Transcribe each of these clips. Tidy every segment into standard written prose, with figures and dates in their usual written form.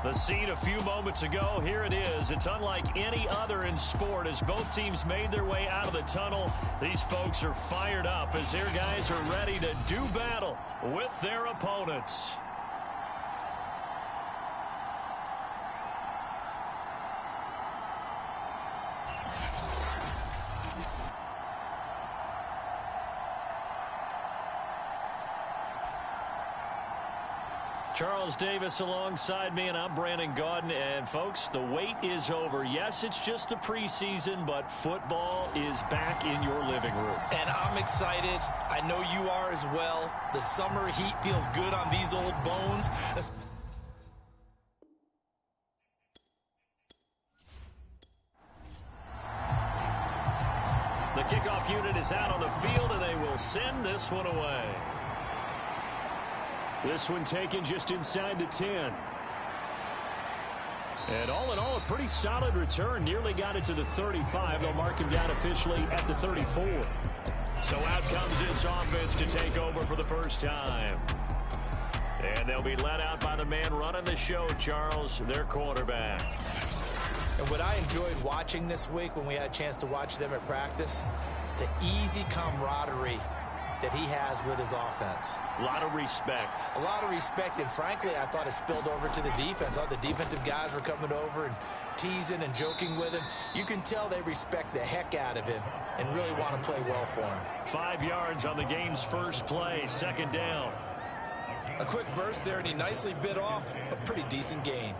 The scene a few moments ago, here it is. It's unlike any other in sport as both teams made their way out of the tunnel. These folks are fired up as their guys are ready to do battle with their opponents. Charles Davis alongside me, and I'm Brandon Gaudin. And, folks, the wait is over. Yes, it's just the preseason, but football is back in your living room. And I'm excited. I know you are as well. The summer heat feels good on these old bones. The kickoff unit is out on the field, and they will send this one away. This one taken just inside the 10. And all in all, a pretty solid return. Nearly got it to the 35. They'll mark him down officially at the 34. So out comes this offense to take over for the first time. And they'll be led out by the man running the show, Charles, their quarterback. And what I enjoyed watching this week when we had a chance to watch them at practice, the easy camaraderie that he has with his offense. A lot of respect. A lot of respect, and frankly, I thought it spilled over to the defense. All the defensive guys were coming over and teasing and joking with him. You can tell they respect the heck out of him and really want to play well for him. 5 yards on the game's first play, second down. A quick burst there, and he nicely bit off a pretty decent gain.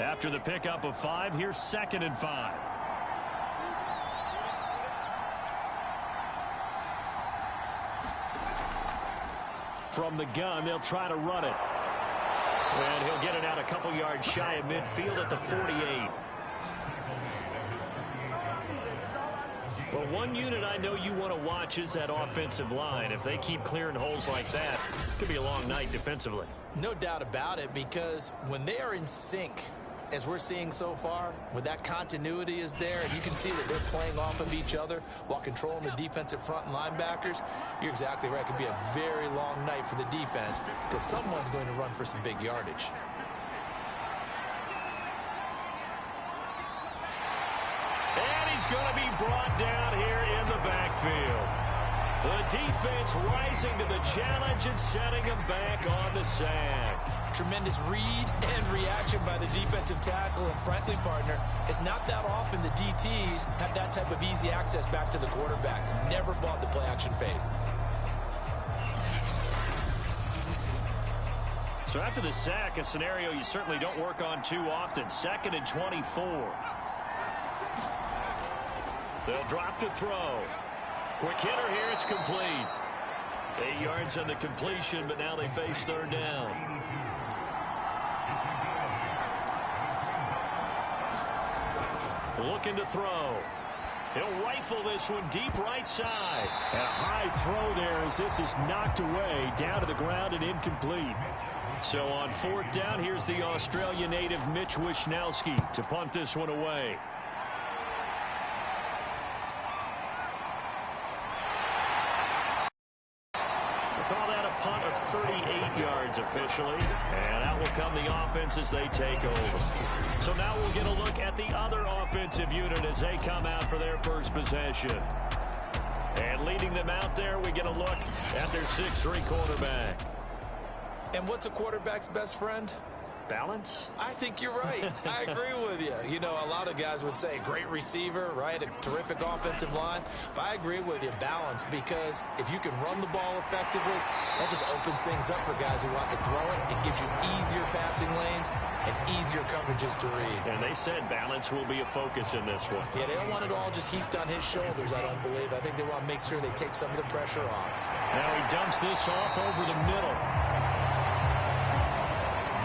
After the pickup of 5, here's 2nd and 5. From the gun, they'll try to run it. And he'll get it out a couple yards shy of midfield at the 48. Well, one unit I know you want to watch is that offensive line. If they keep clearing holes like that, it could be a long night defensively. No doubt about it, because when they are in sync, as we're seeing so far, when that continuity is there and you can see that they're playing off of each other while controlling the defensive front and linebackers, you're exactly right. It could be a very long night for the defense because someone's going to run for some big yardage. And he's going to be brought down here in the backfield. The defense rising to the challenge and setting him back on the sack. Tremendous read and reaction by the defensive tackle, and frankly, partner, it's not that often the DTs have that type of easy access back to the quarterback. Never bought the play action fade. So after the sack, a scenario you certainly don't work on too often. 2nd and 24. They'll drop to throw. Quick hitter here, it's complete. 8 yards on the completion, but now they face 3rd down. Looking to throw. He'll rifle this one deep right side. And a high throw there as this is knocked away down to the ground and incomplete. So on 4th down, here's the Australia native Mitch Wishnowski to punt this one away. Call that a punt of 38 yards officially. And out will come the offense as they take over. So now we'll get a look at the other offensive unit as they come out for their first possession. And leading them out there, we get a look at their 6'3" quarterback. And what's a quarterback's best friend? Balance? I think you're right. I agree with you. You know, a lot of guys would say great receiver, right? A terrific offensive line. But I agree with you, balance, because if you can run the ball effectively, that just opens things up for guys who want to throw it. It gives you easier passing lanes and easier coverages to read. And they said balance will be a focus in this one. Yeah, they don't want it all just heaped on his shoulders, I don't believe. I think they want to make sure they take some of the pressure off. Now he dumps this off over the middle.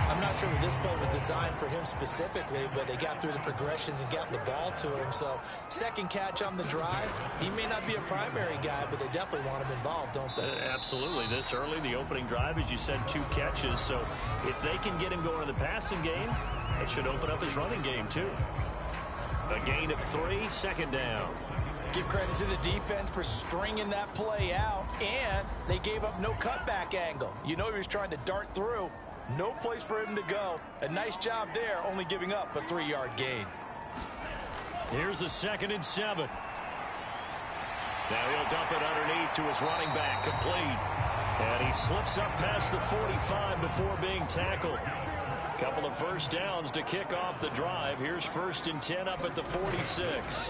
I'm not sure that this play was designed for him specifically, but they got through the progressions and got the ball to him. So, second catch on the drive. He may not be a primary guy, but they definitely want him involved, don't they? Absolutely. This early, the opening drive, as you said, 2 catches. So, if they can get him going in the passing game, it should open up his running game, too. A gain of 3, 2nd down. Give credit to the defense for stringing that play out, and they gave up no cutback angle. You know he was trying to dart through. No place for him to go. A nice job there, only giving up a 3-yard gain. Here's the 2nd and 7. Now he'll dump it underneath to his running back, complete. And he slips up past the 45 before being tackled. Couple of first downs to kick off the drive. Here's 1st and 10 up at the 46.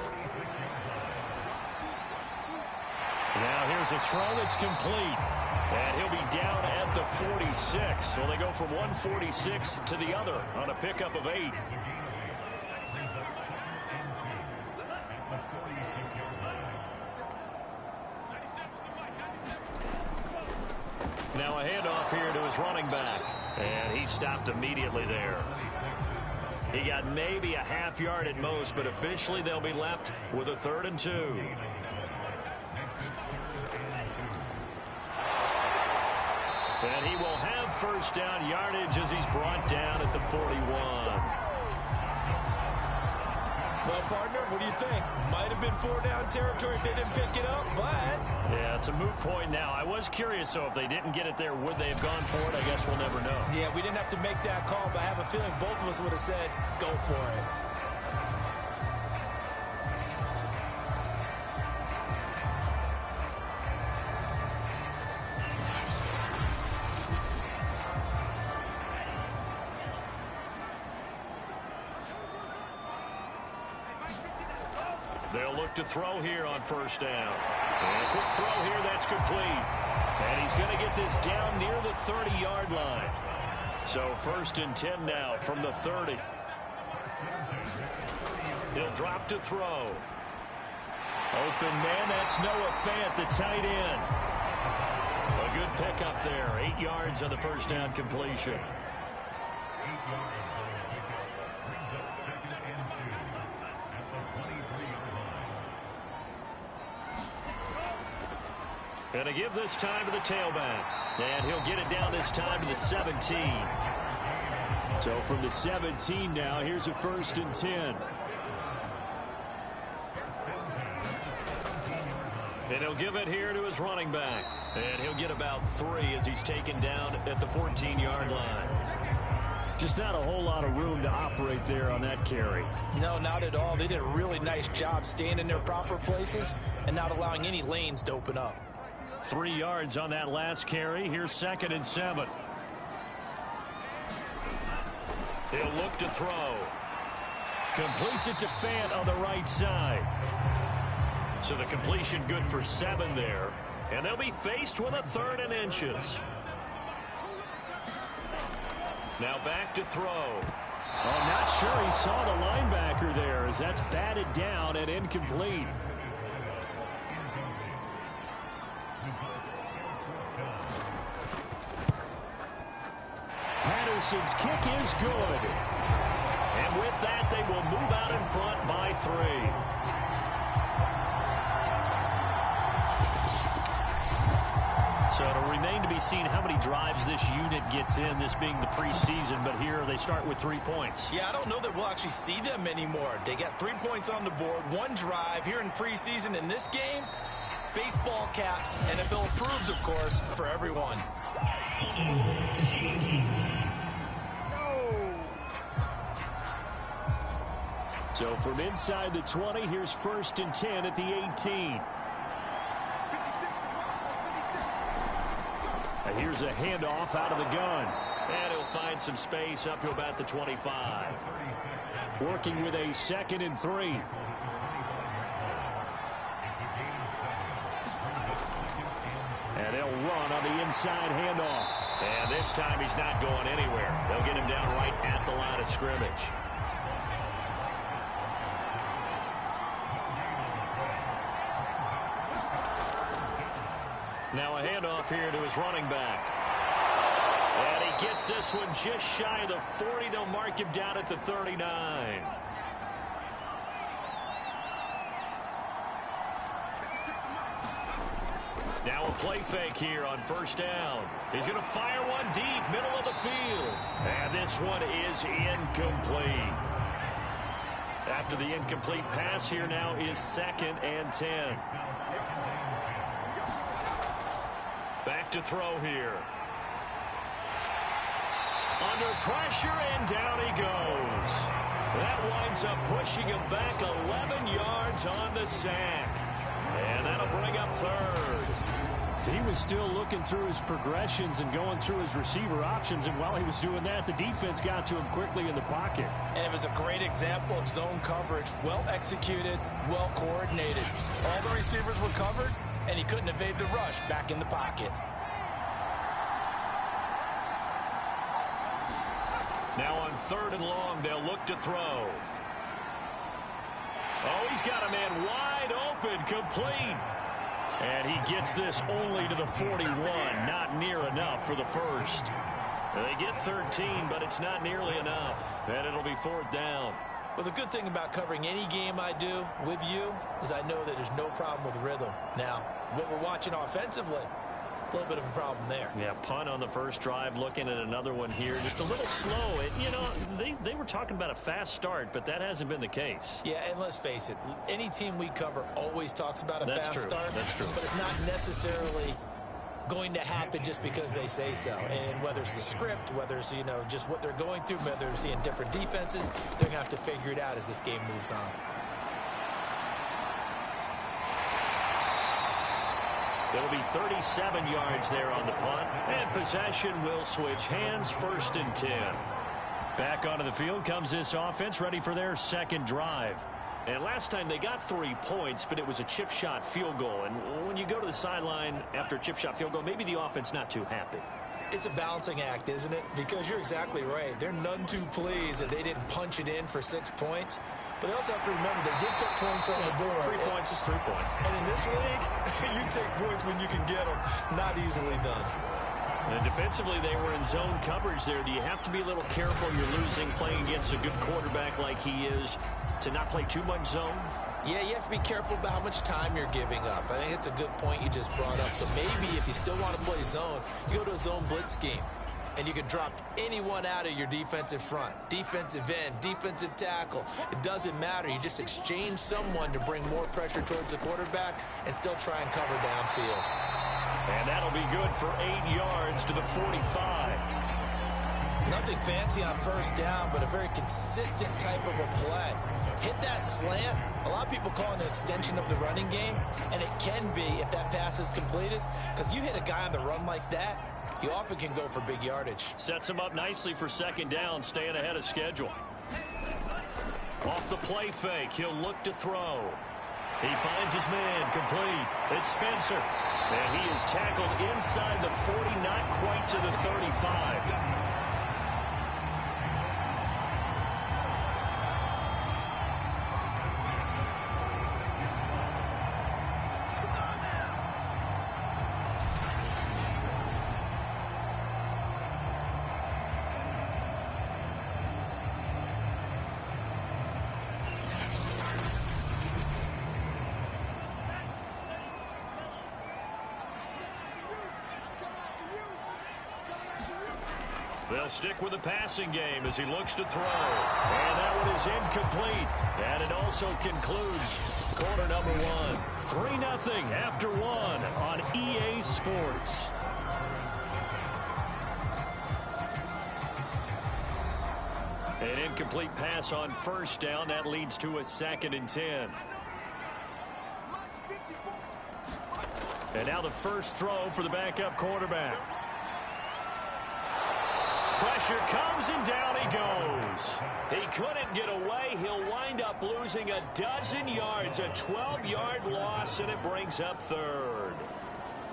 Now here's a throw that's complete. And he'll be down at the 46. So they go from 146 to the other on a pickup of 8. Now a handoff here to his running back. And he stopped immediately there. He got maybe a half yard at most, but officially they'll be left with a 3rd and 2. And he will have first down yardage as he's brought down at the 41. Well, partner, what do you think? Might have been 4-down territory if they didn't pick it up, but... Yeah, it's a moot point now. I was curious, so if they didn't get it there, would they have gone for it? I guess we'll never know. Yeah, we didn't have to make that call, but I have a feeling both of us would have said, go for it. They'll look to throw here on first down. And a quick throw here, that's complete. And he's going to get this down near the 30-yard line. So 1st and 10 now from the 30. He'll drop to throw. Open man, that's Noah Fant, the tight end. A good pickup there, 8 yards on the first down completion. And a give this time to the tailback. And he'll get it down this time to the 17. So from the 17 now, here's a 1st and 10. And he'll give it here to his running back. And he'll get about 3 as he's taken down at the 14-yard line. Just not a whole lot of room to operate there on that carry. No, not at all. They did a really nice job staying in their proper places and not allowing any lanes to open up. 3 yards on that last carry. Here's 2nd and 7. He'll look to throw. Completes it to Fant on the right side. So the completion good for 7 there. And they'll be faced with a 3rd and inches. Now back to throw. Oh, not sure he saw the linebacker there as that's batted down and incomplete. Patterson's kick is good. And with that, they will move out in front by 3. So it'll remain to be seen how many drives this unit gets in, this being the preseason. But here they start with 3 points. Yeah, I don't know that we'll actually see them anymore. They got 3 points on the board, 1 drive here in preseason. In this game, baseball caps, NFL approved, of course, for everyone. So from inside the 20, here's 1st and 10 at the 18. And here's a handoff out of the gun. And he'll find some space up to about the 25. Working with a 2nd and 3. And they'll run on the inside handoff. And this time he's not going anywhere. They'll get him down right at the line of scrimmage. Now a handoff here to his running back. And he gets this one just shy of the 40. They'll mark him down at the 39. Now a play fake here on first down. He's going to fire one deep, middle of the field. And this one is incomplete. After the incomplete pass, here now is 2nd and 10. Back to throw here. Under pressure, and down he goes. That winds up pushing him back 11 yards on the sack. And that'll bring up 3rd. He was still looking through his progressions and going through his receiver options, and while he was doing that, the defense got to him quickly in the pocket. And it was a great example of zone coverage. Well executed, well coordinated. All the receivers were covered, and he couldn't evade the rush back in the pocket. Now on 3rd and long, they'll look to throw. Oh, he's got a man wide open, complete. And he gets this only to the 41, not near enough for the first. They get 13, but it's not nearly enough, and it'll be 4th down. Well, the good thing about covering any game I do with you is I know that there's no problem with rhythm. Now, what we're watching offensively, a little bit of a problem there. Yeah, punt on the first drive, looking at another one here. Just a little slow. They were talking about a fast start, but that hasn't been the case. Yeah, and let's face it, any team we cover always talks about a fast start. That's true. But it's not necessarily going to happen just because they say so. And whether it's the script, whether it's, just what they're going through, whether they're seeing different defenses, they're going to have to figure it out as this game moves on. It'll be 37 yards there on the punt, and possession will switch hands, 1st and 10. Back onto the field comes this offense, ready for their 2nd drive. And last time they got 3 points, but it was a chip shot field goal. And when you go to the sideline after a chip shot field goal, maybe the offense not too happy. It's a balancing act, isn't it? Because you're exactly right. They're none too pleased that they didn't punch it in for 6 points. But they also have to remember they did put points on the board. 3 points is 3 points. And in this league, you take points when you can get them. Not easily done. And defensively, they were in zone coverage there. Do you have to be a little careful? You're losing playing against a good quarterback like he is to not play too much zone? Yeah, you have to be careful about how much time you're giving up. I think it's a good point you just brought up. So maybe if you still want to play zone, you go to a zone blitz scheme. And you can drop anyone out of your defensive front. Defensive end, defensive tackle. It doesn't matter. You just exchange someone to bring more pressure towards the quarterback and still try and cover downfield. And that'll be good for 8 yards to the 45. Nothing fancy on 1st down, but a very consistent type of a play. Hit that slant. A lot of people call it an extension of the running game, and it can be if that pass is completed, because you hit a guy on the run like that, you often can go for big yardage. Sets him up nicely for 2nd down, staying ahead of schedule. Off the play fake, he'll look to throw. He finds his man, complete. It's Spencer. And he is tackled inside the 40, not quite to the 35. They'll stick with the passing game as he looks to throw. And that one is incomplete. And it also concludes quarter number 1. 3-0 after 1 on EA Sports. An incomplete pass on 1st down. That leads to a 2nd and 10. And now the first throw for the backup quarterback. Pressure comes, and down he goes. He couldn't get away. He'll wind up losing a dozen yards, a 12-yard loss, and it brings up 3rd.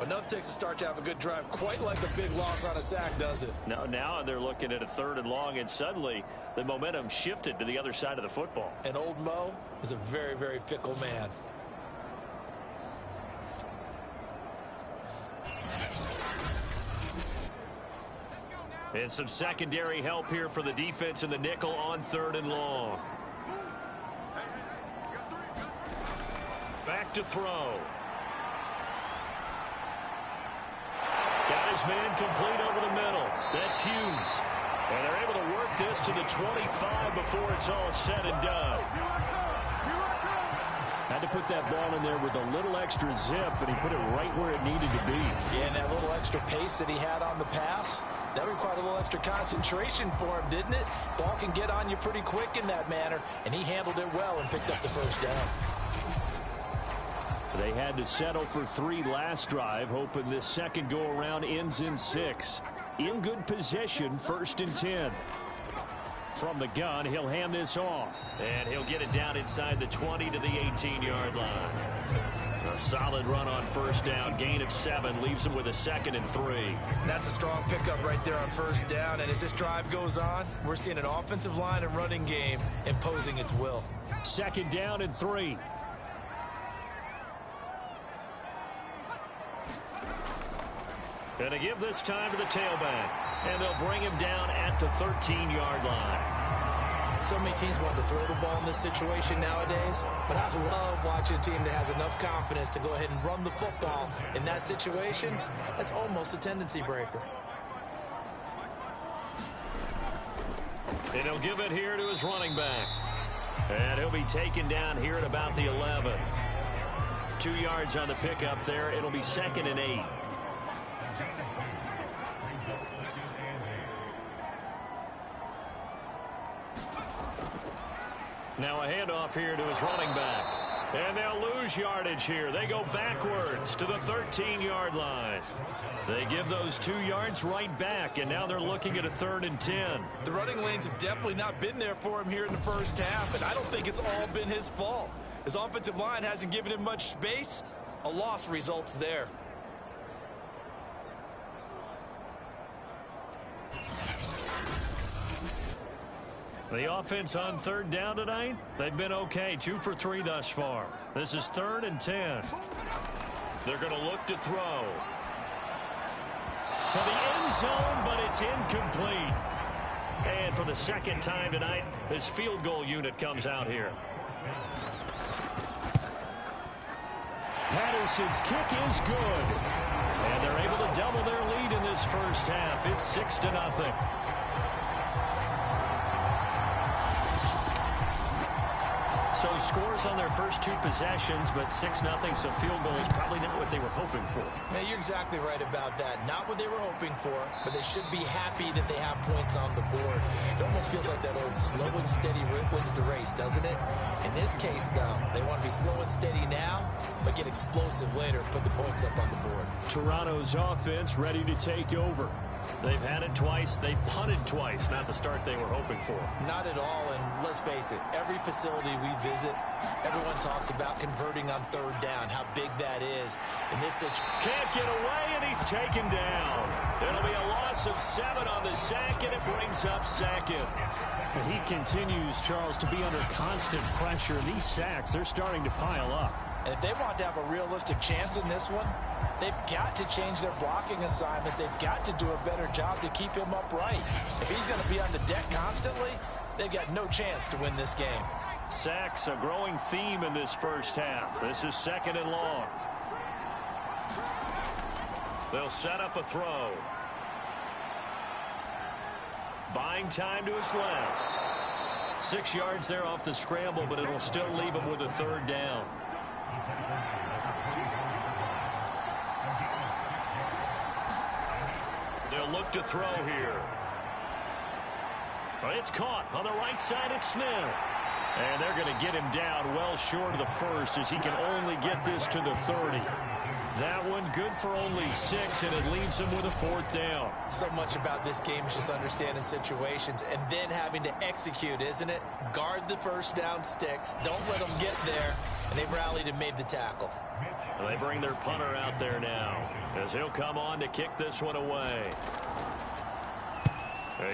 But nothing takes a start to have a good drive, quite like a big loss on a sack, does it? Now they're looking at a 3rd and long, and suddenly the momentum shifted to the other side of the football. And old Mo is a very, very fickle man. And some secondary help here for the defense in the nickel on 3rd and long. Back to throw. Got his man complete over the middle. That's Hughes. And they're able to work this to the 25 before it's all said and done. Had to put that ball in there with a little extra zip, and he put it right where it needed to be. Yeah, and that little extra pace that he had on the pass, that required a little extra concentration for him, didn't it? Ball can get on you pretty quick in that manner, and he handled it well and picked up the first down. They had to settle for 3 last drive, hoping this second go-around ends in 6. In good position, 1st and 10. From the gun, he'll hand this off. And he'll get it down inside the 20 to the 18-yard line. A solid run on first down. Gain of 7 leaves him with a 2nd and 3. That's a strong pickup right there on first down. And as this drive goes on, we're seeing an offensive line and running game imposing its will. 2nd down and 3. Going to give this time to the tailback. And they'll bring him down at the 13-yard line. So many teams want to throw the ball in this situation nowadays, but I love watching a team that has enough confidence to go ahead and run the football in that situation. That's almost a tendency breaker. And he'll give it here to his running back. And he'll be taken down here at about the 11. 2 yards on the pickup there. It'll be 2nd and 8. Now a handoff here to his running back. And they'll lose yardage here. They go backwards to the 13-yard line. They give those 2 yards right back, and now they're looking at a 3rd and 10. The running lanes have definitely not been there for him here in the first half, and I don't think it's all been his fault. His offensive line hasn't given him much space. A loss results there. The offense on 3rd down tonight, they've been okay. 2 for 3 thus far. This is 3rd and 10. They're going to look to throw. To the end zone, but it's incomplete. And for the 2nd time tonight, this field goal unit comes out here. Patterson's kick is good. And they're able to double their lead in this first half. It's 6-0. So scores on their first 2 possessions, but 6-0, so field goal is probably not what they were hoping for. Yeah, you're exactly right about that. Not what they were hoping for, but they should be happy that they have points on the board. It almost feels like that old slow and steady wins the race, doesn't it? In this case, though, they want to be slow and steady now, but get explosive later and put the points up on the board. Toronto's offense ready to take over. They've had it twice. They've punted twice. Not the start they were hoping for. Not at all, and let's face it, every facility we visit, everyone talks about converting on 3rd down, how big that is. And this can't get away, and he's taken down. It'll be a loss of 7 on the sack, and it brings up 2nd. He continues, Charles, to be under constant pressure. These sacks, they're starting to pile up. And if they want to have a realistic chance in this one, they've got to change their blocking assignments. They've got to do a better job to keep him upright. If he's going to be on the deck constantly, they've got no chance to win this game. Sacks, a growing theme in this first half. This is 2nd and long. They'll set up a throw. Buying time to his left. 6 yards there off the scramble, but it'll still leave him with a 3rd down. They'll look to throw here. It's caught on the right side at Smith. And they're going to get him down well short of the 1st as he can only get this to the 30. That one good for only 6, and it leaves him with a 4th down. So much about this game is just understanding situations and then having to execute, isn't it? Guard the first down sticks. Don't let them get there. And they've rallied and made the tackle. Well, they bring their punter out there now as he'll come on to kick this one away.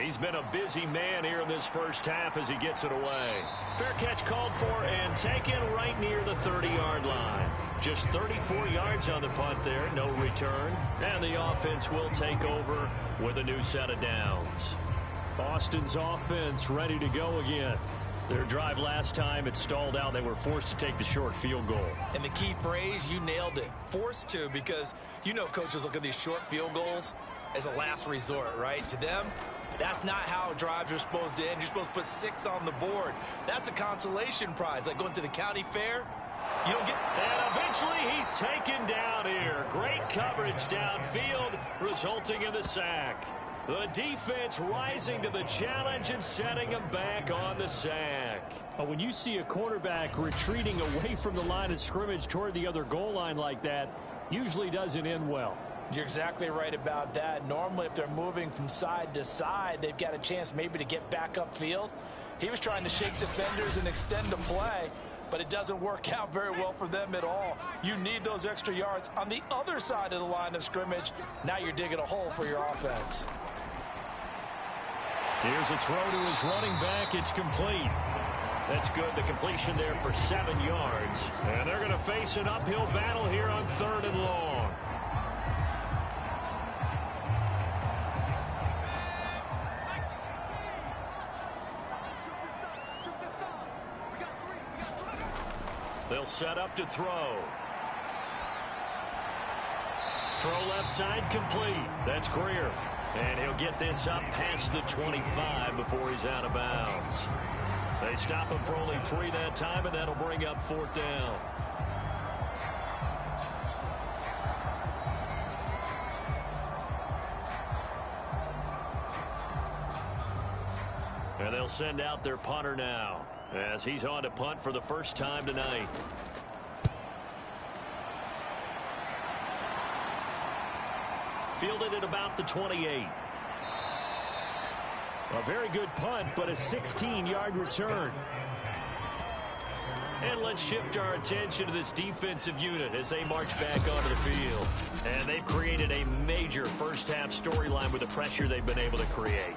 He's been a busy man here in this first half as he gets it away. Fair catch called for and taken right near the 30-yard line. Just 34 yards on the punt there, no return. And the offense will take over with a new set of downs. Boston's offense ready to go again. Their drive last time, it stalled out. They were forced to take the short field goal. And the key phrase, you nailed it, forced to, because you know coaches look at these short field goals as a last resort, right? To them, That's not how drives are supposed to end. You're supposed to put 6 on the board. That's a consolation prize, like going to the county fair. You don't get... And eventually he's taken down here. Great coverage downfield, resulting in the sack. The defense rising to the challenge and setting him back on the sack. When you see a quarterback retreating away from the line of scrimmage toward the other goal line like that, usually doesn't end well. You're exactly right about that. Normally, if they're moving from side to side, they've got a chance maybe to get back upfield. He was trying to shake defenders and extend the play, but it doesn't work out very well for them at all. You need those extra yards on the other side of the line of scrimmage. Now you're digging a hole for your offense. Here's a throw to his running back. It's complete. That's good. The completion there for 7 yards. And they're going to face an uphill battle here on 3rd and long. They'll set up to throw. Throw left side complete. That's Greer. And he'll get this up past the 25 before he's out of bounds. They stop him for only 3 that time, and that'll bring up 4th down. And they'll send out their punter now, as he's on to punt for the first time tonight. Fielded at about the 28. A very good punt, but a 16-yard return. And let's shift our attention to this defensive unit as they march back onto the field. And they've created a major first-half storyline with the pressure they've been able to create.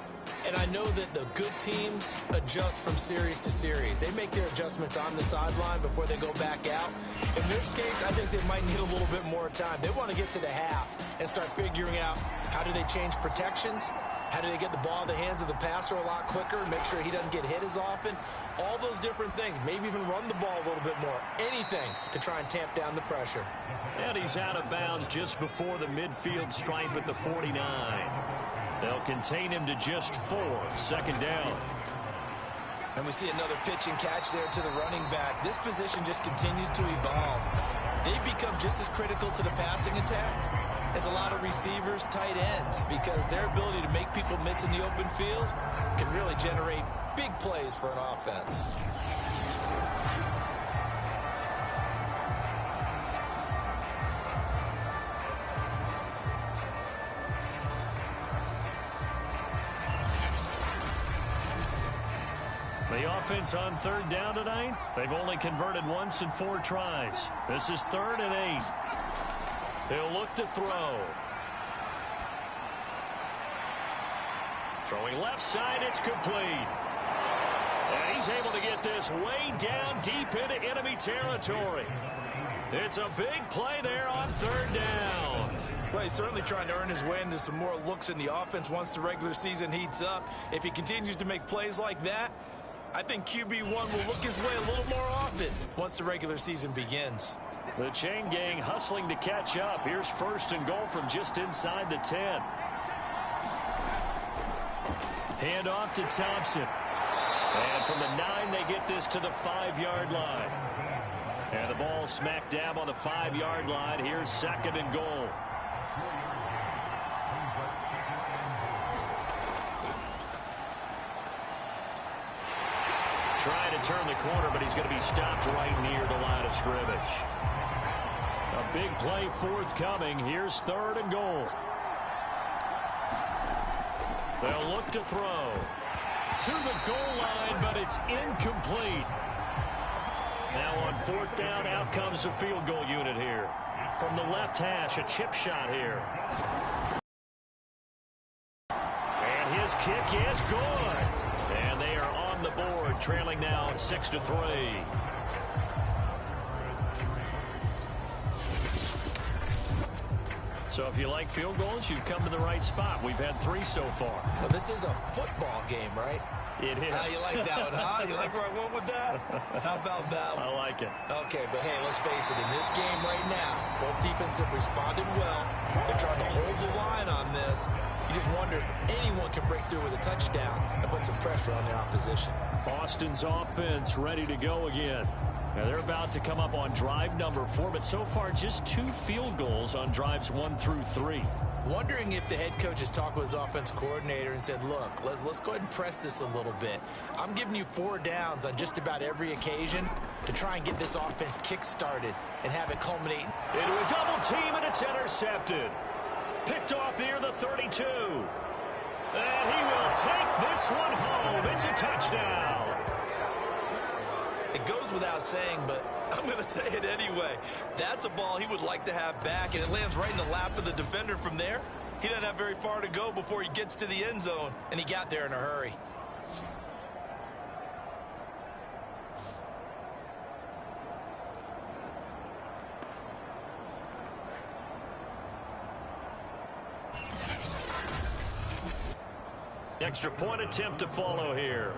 And I know that the good teams adjust from series to series. They make their adjustments on the sideline before they go back out. In this case, I think they might need a little bit more time. They want to get to the half and start figuring out how do they change protections, how do they get the ball in the hands of the passer a lot quicker, make sure he doesn't get hit as often, all those different things. Maybe even run the ball a little bit more. Anything to try and tamp down the pressure. And he's out of bounds just before the midfield stripe at the 49. They'll contain him to just 4. 2nd down. And we see another pitch and catch there to the running back. This position just continues to evolve. They've become just as critical to the passing attack as a lot of receivers, tight ends, because their ability to make people miss in the open field can really generate big plays for an offense. The offense on 3rd down tonight, they've only converted once in 4 tries. This is 3rd and 8. He'll look to throw. Throwing left side, it's complete. And he's able to get this way down deep into enemy territory. It's a big play there on 3rd down. Well, he's certainly trying to earn his way into some more looks in the offense once the regular season heats up. If he continues to make plays like that, I think QB1 will look his way a little more often once the regular season begins. The chain gang hustling to catch up. Here's 1st and goal from just inside the 10. Hand off to Thompson. And from the 9, they get this to the 5-yard line. And the ball smack dab on the 5-yard line. Here's 2nd and goal. Trying to turn the corner, but he's going to be stopped right near the line of scrimmage. A big play forthcoming. Here's 3rd and goal. They'll look to throw. To the goal line, but it's incomplete. Now on 4th down, out comes the field goal unit here. From the left hash, a chip shot here. And his kick is good. And they are on the board, trailing now 6-3. So if you like field goals, you've come to the right spot. We've had 3 so far. Well, this is a football game, right? It is. How you like that one, huh? You like where I went with that? How about that one? I like it. Okay, but hey, let's face it. In this game right now, both defenses have responded well. They're trying to hold the line on this. You just wonder if anyone can break through with a touchdown and put some pressure on their opposition. Boston's offense ready to go again. Now they're about to come up on drive number 4, but so far just 2 field goals on drives 1 through 3. Wondering if the head coach has talked with his offense coordinator and said, look, let's go ahead and press this a little bit. I'm giving you 4 downs on just about every occasion to try and get this offense kick-started and have it culminate. Into a double team, and it's intercepted. Picked off near the 32. And he will take this one home. It's a touchdown. It goes without saying, but I'm going to say it anyway. That's a ball he would like to have back, and it lands right in the lap of the defender from there. He doesn't have very far to go before he gets to the end zone, and he got there in a hurry. Extra point attempt to follow here.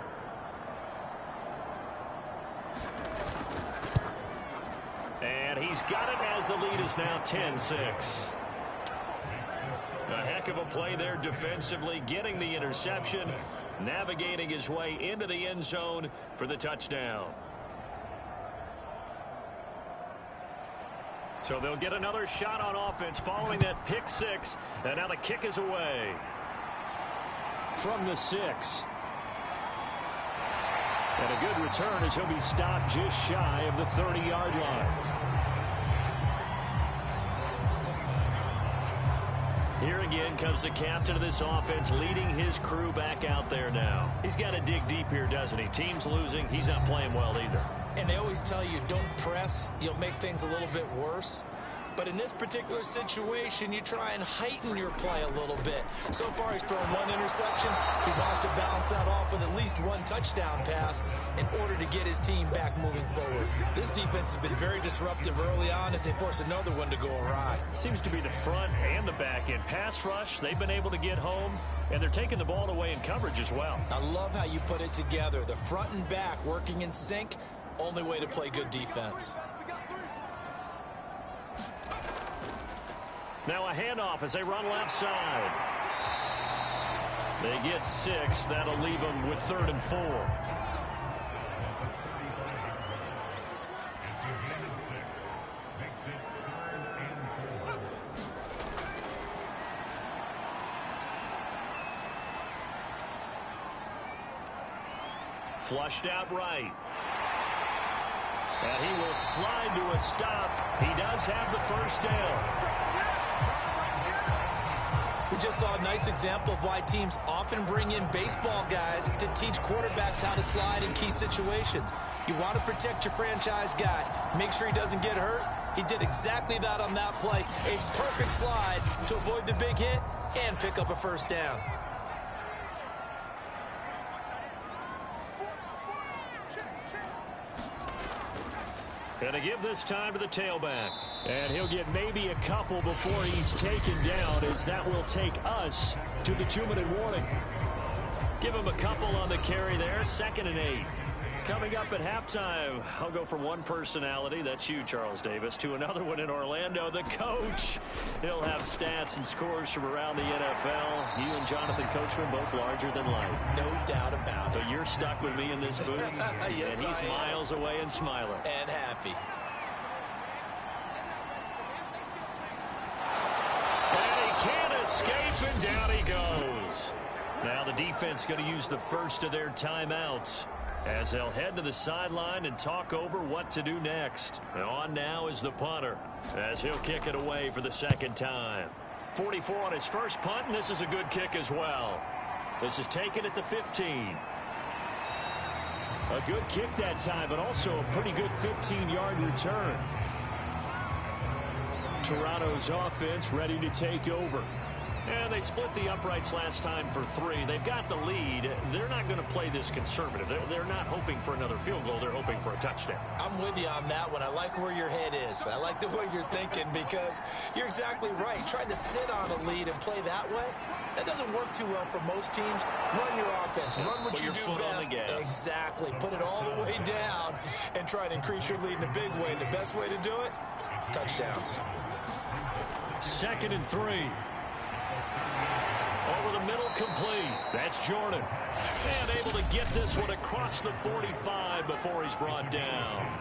And he's got it as the lead is now 10-6. A heck of a play there defensively, getting the interception, navigating his way into the end zone for the touchdown. So they'll get another shot on offense following that pick 6. And now the kick is away. From the 6. And a good return as he'll be stopped just shy of the 30-yard line. Here again comes the captain of this offense, leading his crew back out there now. He's got to dig deep here, doesn't he? Team's losing. He's not playing well either. And they always tell you, don't press. You'll make things a little bit worse. But in this particular situation, you try and heighten your play a little bit. So far, he's thrown 1 interception. He wants to balance that off with at least 1 touchdown pass in order to get his team back moving forward. This defense has been very disruptive early on as they force another one to go awry. Seems to be the front and the back end. Pass rush, they've been able to get home, and they're taking the ball away in coverage as well. I love how you put it together. The front and back working in sync, only way to play good defense. Now a handoff as they run left side. They get 6. That'll leave them with 3rd and 4. Flushed out right. And he will slide to a stop. He does have the first down. We just saw a nice example of why teams often bring in baseball guys to teach quarterbacks how to slide in key situations. You want to protect your franchise guy. Make sure he doesn't get hurt. He did exactly that on that play. A perfect slide to avoid the big hit and pick up a first down. Gonna give this time to the tailback. And he'll get maybe a couple before he's taken down, as that will take us to the 2-minute warning. Give him a couple on the carry there. 2nd and 8. Coming up at halftime, I'll go from one personality, that's you, Charles Davis, to another one in Orlando, the coach. He'll have stats and scores from around the NFL. You and Jonathan Coachman both larger than life. No doubt about it. But you're stuck with me in this booth, Yes, and he's miles away and smiling. And happy. And he can't escape, and down he goes. Now the defense going to use the first of their timeouts, as they'll head to the sideline and talk over what to do next. And on now is the punter, as he'll kick it away for the 2nd time. 44 on his first punt, and this is a good kick as well. This is taken at the 15. A good kick that time, but also a pretty good 15-yard return. Toronto's offense ready to take over. And they split the uprights last time for 3. They've got the lead. They're not going to play this conservative. They're not hoping for another field goal. They're hoping for a touchdown. I'm with you on that one. I like where your head is. I like the way you're thinking, because you're exactly right. Trying to sit on a lead and play that way, that doesn't work too well for most teams. Run your offense. Run what you do best. Exactly. Put it all the way down and try to increase your lead in a big way. And the best way to do it, touchdowns. 2nd and 3. Over incomplete. That's Jordan. And able to get this one across the 45 before he's brought down.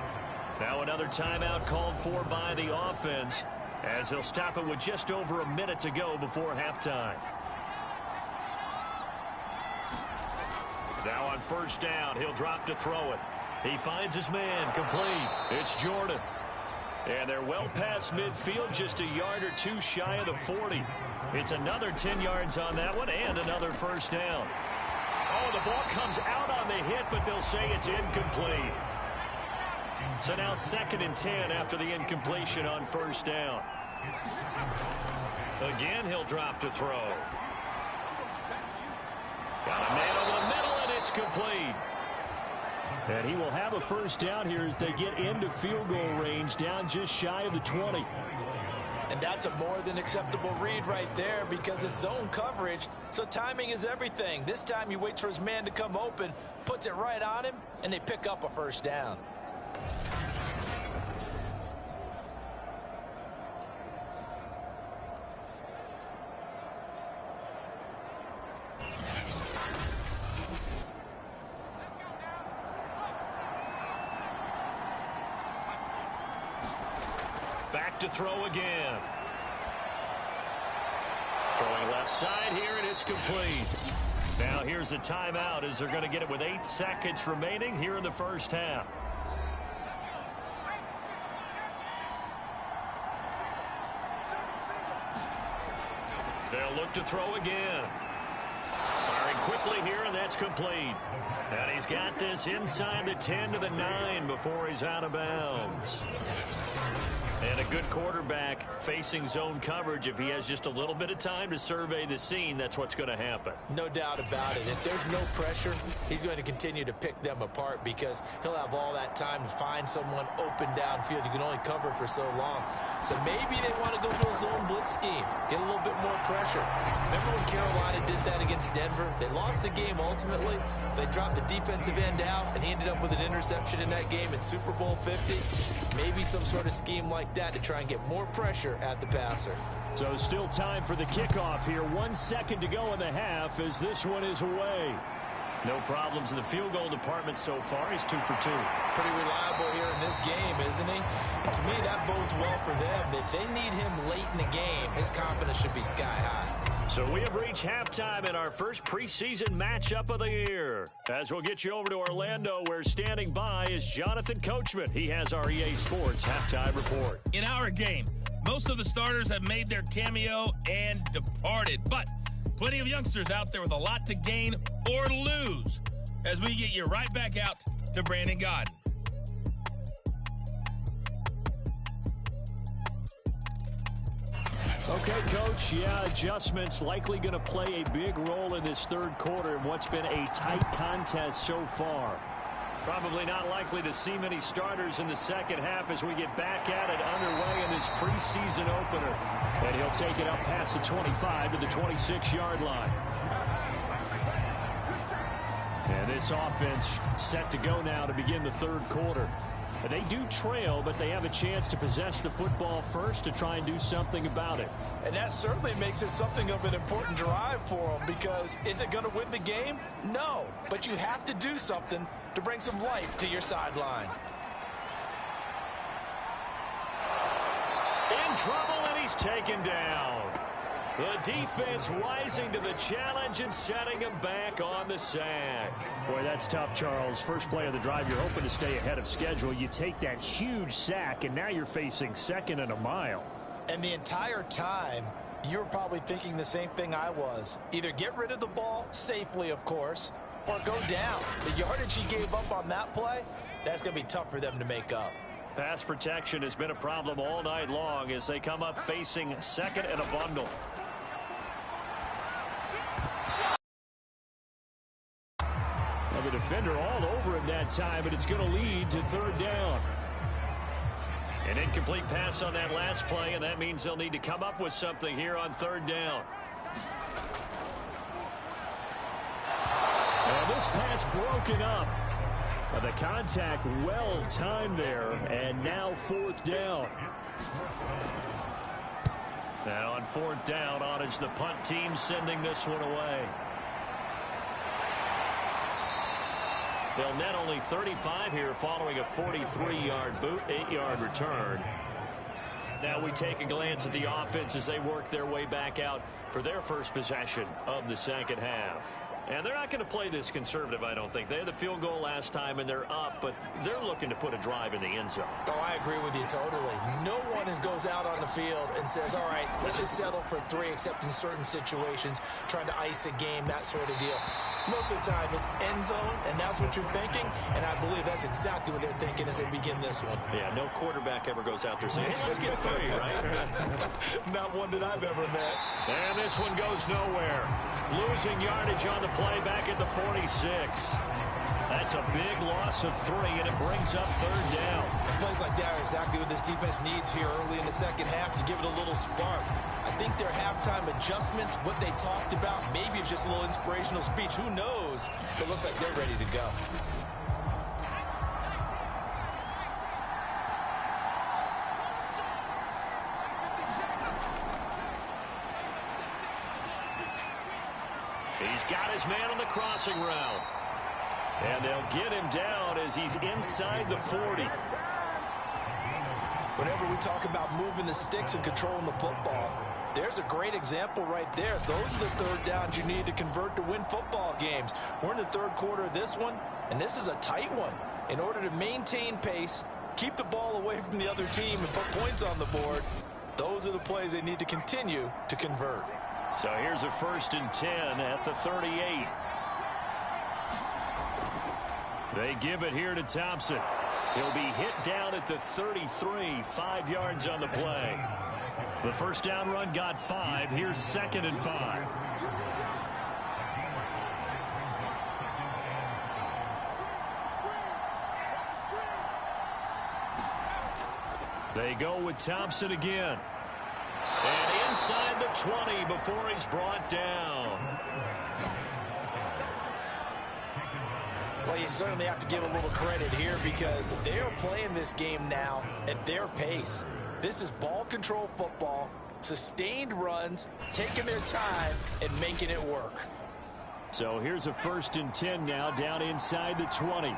Now another timeout called for by the offense, as they'll stop it with just over a minute to go before halftime. Now on first down, he'll drop to throw it. He finds his man, complete. It's Jordan. And they're well past midfield, just a yard or two shy of the 40. It's another 10 yards on that one and another first down. Oh, the ball comes out on the hit, but they'll say it's incomplete. So now 2nd and 10 after the incompletion on first down. Again, he'll drop to throw. Got a man over the middle, and it's complete. And he will have a first down here as they get into field goal range, down just shy of the 20. And that's a more than acceptable read right there because it's zone coverage, so timing is everything. This time he waits for his man to come open, puts it right on him, and they pick up a first down. Back to throw again. Throwing left side here, and it's complete. Now here's a timeout as they're going to get it with 8 seconds remaining here in the first half. They'll look to throw again. Firing quickly here, and that's complete. And he's got this inside the 10 to the 9 before he's out of bounds. And a good quarterback facing zone coverage. If he has just a little bit of time to survey the scene, that's what's going to happen. No doubt about it. If there's no pressure, he's going to continue to pick them apart because he'll have all that time to find someone open downfield. You can only cover for so long. So maybe they want to go to a zone blitz scheme, get a little bit more pressure. Remember when Carolina did that against Denver? They lost the game ultimately. They dropped the defensive end out, and he ended up with an interception in that game in Super Bowl 50. Maybe some sort of scheme like that to try and get more pressure at the passer. So still time for the kickoff here. 1 second to go in the half as this one is away. No problems in the field goal department so far. He's 2 for 2. Pretty reliable here in this game, isn't he? And to me, that bodes well for them. If they need him late in the game, his confidence should be sky high. So we have reached halftime in our first preseason matchup of the year. As we'll get you over to Orlando, where standing by is Jonathan Coachman. He has our EA Sports halftime report. In our game, most of the starters have made their cameo and departed, but plenty of youngsters out there with a lot to gain or lose as we get you right back out to Brandon Gaudin. Okay, Coach, yeah, adjustments likely going to play a big role in this third quarter in what's been a tight contest so far. Probably not likely to see many starters in the second half as we get back at it underway in this preseason opener. And he'll take it up past the 25 to the 26-yard line. And this offense set to go now to begin the third quarter. And they do trail, but they have a chance to possess the football first to try and do something about it. And that certainly makes it something of an important drive for them because is it going to win the game? No, but you have to do something to bring some life to your sideline. In trouble, and he's taken down. The defense rising to the challenge and setting him back on the sack. Boy, that's tough, Charles. First play of the drive, you're hoping to stay ahead of schedule. You take that huge sack, and now you're facing 2nd and a mile. And the entire time, you were probably thinking the same thing I was. Either get rid of the ball, safely, of course, or go down. The yardage he gave up on that play, that's going to be tough for them to make up. Pass protection has been a problem all night long as they come up facing 2nd and a bundle. Well, the defender all over him that time, but it's going to lead to 3rd down. An incomplete pass on that last play, and that means they'll need to come up with something here on 3rd down. And this pass broken up. The contact well timed there, and now 4th down. Now on 4th down, on is the punt team sending this one away. They'll net only 35 here following a 43-yard boot, 8-yard return. Now we take a glance at the offense as they work their way back out for their first possession of the second half. And they're not going to play this conservative, I don't think. They had the field goal last time, and they're up, but they're looking to put a drive in the end zone. Oh, I agree with you totally. No one goes out on the field and says, all right, let's just settle for 3, except in certain situations, trying to ice a game, that sort of deal. Most of the time, it's end zone, and that's what you're thinking, and I believe that's exactly what they're thinking as they begin this one. Yeah, no quarterback ever goes out there saying, hey, let's get 3, right? Not one that I've ever met. And this one goes nowhere. Losing yardage on the play back at the 46. That's a big loss of 3, and it brings up 3rd down. Plays like that are exactly what this defense needs here early in the second half to give it a little spark. I think their halftime adjustments, what they talked about, maybe it's just a little inspirational speech. Who knows? But it looks like they're ready to go. He's got his man on the crossing route. And they'll get him down as he's inside the 40. Whenever we talk about moving the sticks and controlling the football, there's a great example right there. Those are the 3rd downs you need to convert to win football games. We're in the 3rd quarter of this one, and this is a tight one. In order to maintain pace, keep the ball away from the other team, and put points on the board, those are the plays they need to continue to convert. So here's a 1st and 10 at the 38. They give it here to Thompson. He'll be hit down at the 33, 5 yards on the play. The 1st down run got 5. Here's 2nd and 5. They go with Thompson again. And inside the 20 before he's brought down. Well, you certainly have to give a little credit here because they are playing this game now at their pace. This is ball control football, sustained runs, taking their time and making it work. So here's a 1st and 10 now down inside the 20.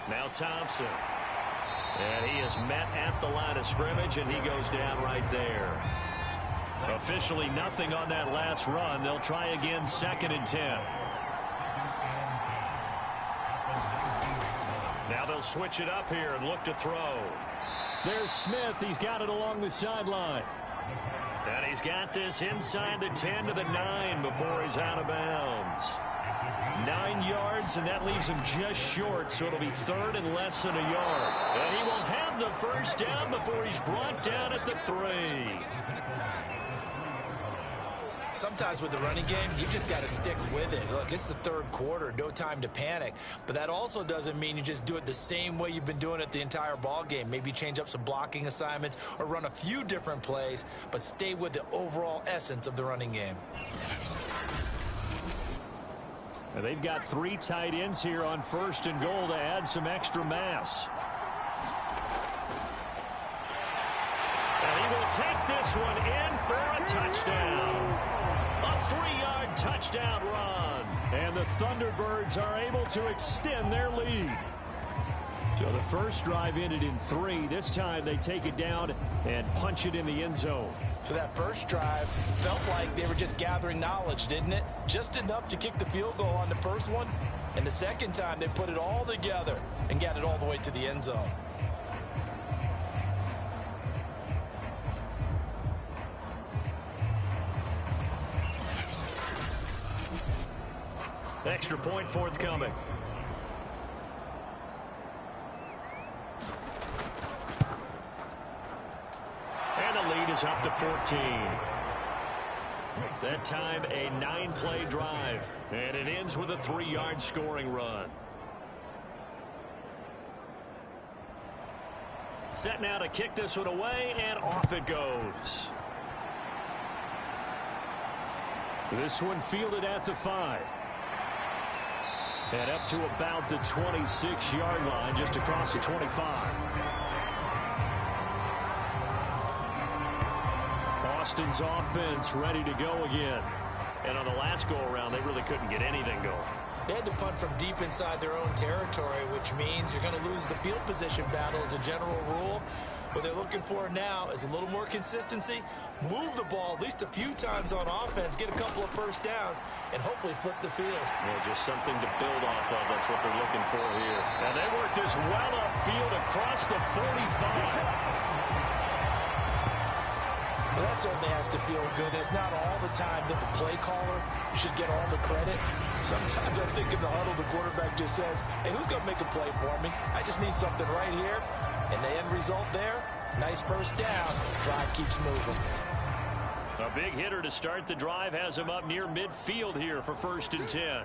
Now Thompson. And he is met at the line of scrimmage, and he goes down right there. Officially nothing on that last run. They'll try again 2nd and 10. Now they'll switch it up here and look to throw. There's Smith. He's got it along the sideline. And he's got this inside the 10 to the 9 before he's out of bounds. 9 yards, and that leaves him just short, so it'll be 3rd and less than a yard. And he will have the 1st down before he's brought down at the 3. Sometimes with the running game, you just got to stick with it. Look, it's the 3rd quarter, no time to panic. But that also doesn't mean you just do it the same way you've been doing it the entire ball game. Maybe change up some blocking assignments or run a few different plays, but stay with the overall essence of the running game. And they've got 3 tight ends here on 1st and goal to add some extra mass. And he will take this one in for a touchdown. A 3-yard touchdown run. And the Thunderbirds are able to extend their lead. So the first drive ended in 3. This time they take it down and punch it in the end zone. So that first drive felt like they were just gathering knowledge, didn't it? Just enough to kick the field goal on the first one. And the second time they put it all together and got it all the way to the end zone. Extra point forthcoming. And the lead is up to 14. That time a 9-play drive. And it ends with a 3-yard scoring run. Set now to kick this one away, and off it goes. This one fielded at the 5. And up to about the 26-yard line, just across the 25. Austin's offense ready to go again. And on the last go-around, they really couldn't get anything going. They had to punt from deep inside their own territory, which means you're going to lose the field position battle as a general rule. What they're looking for now is a little more consistency, move the ball at least a few times on offense, get a couple of first downs, and hopefully flip the field. Well, just something to build off of. That's what they're looking for here. And they work this well upfield across the 45. Well, that certainly has to feel good. It's not all the time that the play caller should get all the credit. Sometimes I think in the huddle, the quarterback just says, hey, who's going to make a play for me? I just need something right here. And the end result there, nice first down. Drive keeps moving. A big hitter to start the drive has him up near midfield here for 1st and 10.